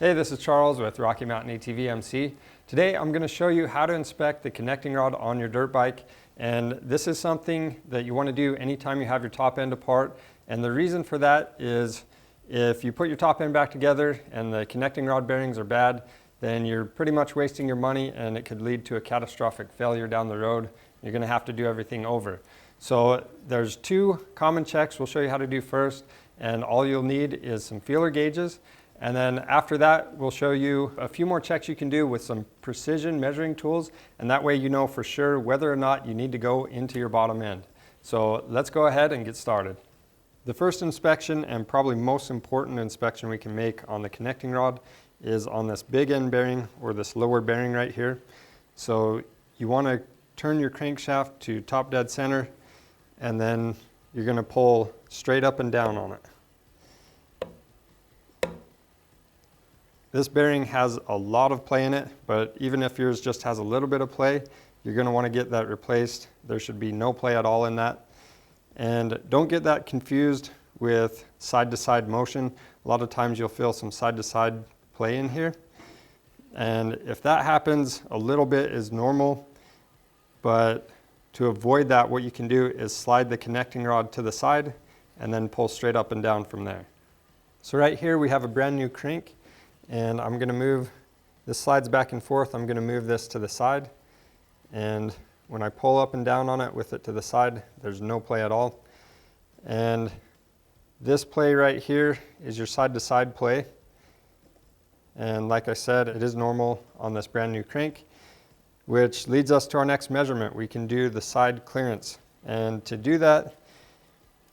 Hey, this is Charles with Rocky Mountain ATV MC. Today I'm going to show you how to inspect the connecting rod on your dirt bike, and this is something that you want to do anytime you have your top end apart. And the reason for that is if you put your top end back together and the connecting rod bearings are bad, then you're pretty much wasting your money and it could lead to a catastrophic failure down the road. You're going to have to do everything over. So there's two common checks we'll show you how to do first, and all you'll need is some feeler gauges. And then after that, we'll show you a few more checks you can do with some precision measuring tools, and that way you know for sure whether or not you need to go into your bottom end. So let's go ahead and get started. The first inspection, and probably most important inspection we can make on the connecting rod, is on this big end bearing, or this lower bearing right here. So you want to turn your crankshaft to top dead center, and then you're going to pull straight up and down on it. This bearing has a lot of play in it, but even if yours just has a little bit of play, you're going to want to get that replaced. There should be no play at all in that. And don't get that confused with side-to-side motion. A lot of times you'll feel some side-to-side play in here. And if that happens, a little bit is normal, but to avoid that, what you can do is slide the connecting rod to the side and then pull straight up and down from there. So right here we have a brand new crank. And I'm going to move, this slides back and forth, I'm going to move this to the side. And when I pull up and down on it with it to the side, there's no play at all. And this play right here is your side-to-side play. And like I said, it is normal on this brand new crank, which leads us to our next measurement. We can do the side clearance. And to do that,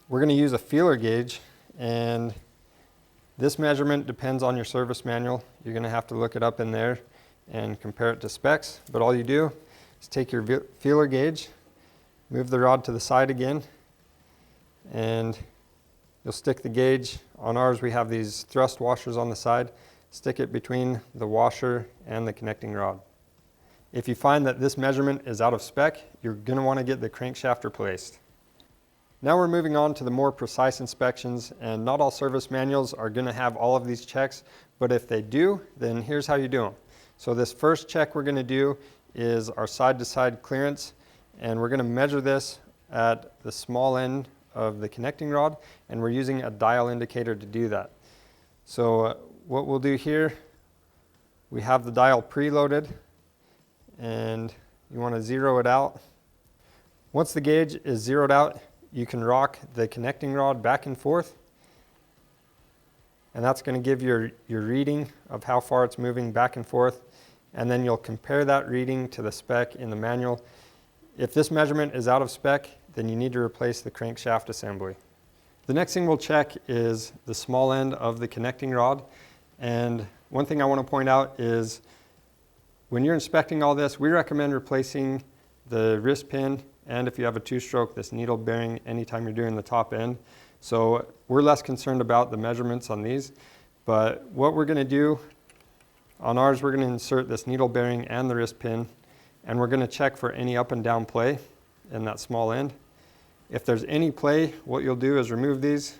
we're going to use a feeler gauge, and this measurement depends on your service manual. You're going to have to look it up in there and compare it to specs. But all you do is take your feeler gauge, move the rod to the side again, and you'll stick the gauge. On ours we have these thrust washers on the side. Stick it between the washer and the connecting rod. If you find that this measurement is out of spec, you're going to want to get the crankshaft replaced. Now we're moving on to the more precise inspections, and not all service manuals are going to have all of these checks, but if they do, then here's how you do them. So this first check we're going to do is our side-to-side clearance, and we're going to measure this at the small end of the connecting rod, and we're using a dial indicator to do that. So what we'll do here, we have the dial preloaded, and you want to zero it out. Once the gauge is zeroed out, you can rock the connecting rod back and forth, and that's going to give your reading of how far it's moving back and forth, and then you'll compare that reading to the spec in the manual. If this measurement is out of spec, then you need to replace the crankshaft assembly. The next thing we'll check is the small end of the connecting rod, and one thing I want to point out is when you're inspecting all this, we recommend replacing the wrist pin, and if you have a two-stroke, this needle bearing anytime you're doing the top end. So we're less concerned about the measurements on these, but what we're going to do on ours, we're going to insert this needle bearing and the wrist pin, and we're going to check for any up and down play in that small end. If there's any play, what you'll do is remove these,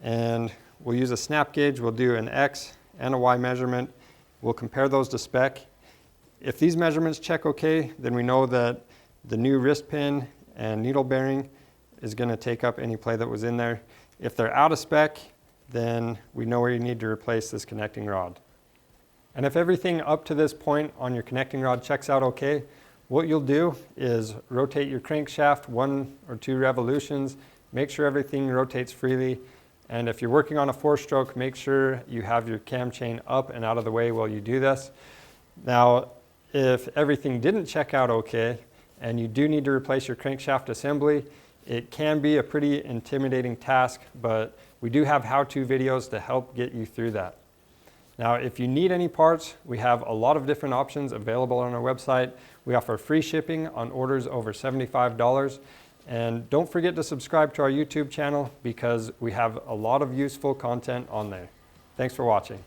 and we'll use a snap gauge. We'll do an X and a Y measurement. We'll compare those to spec. If these measurements check okay, then we know that the new wrist pin and needle bearing is going to take up any play that was in there. If they're out of spec, then we know where you need to replace this connecting rod. And if everything up to this point on your connecting rod checks out okay, what you'll do is rotate your crankshaft 1 or 2 revolutions, make sure everything rotates freely, and if you're working on a 4-stroke, make sure you have your cam chain up and out of the way while you do this. Now, if everything didn't check out okay, and you do need to replace your crankshaft assembly, it can be a pretty intimidating task, but we do have how-to videos to help get you through that. Now, if you need any parts, we have a lot of different options available on our website. We offer free shipping on orders over $75. And don't forget to subscribe to our YouTube channel because we have a lot of useful content on there. Thanks for watching.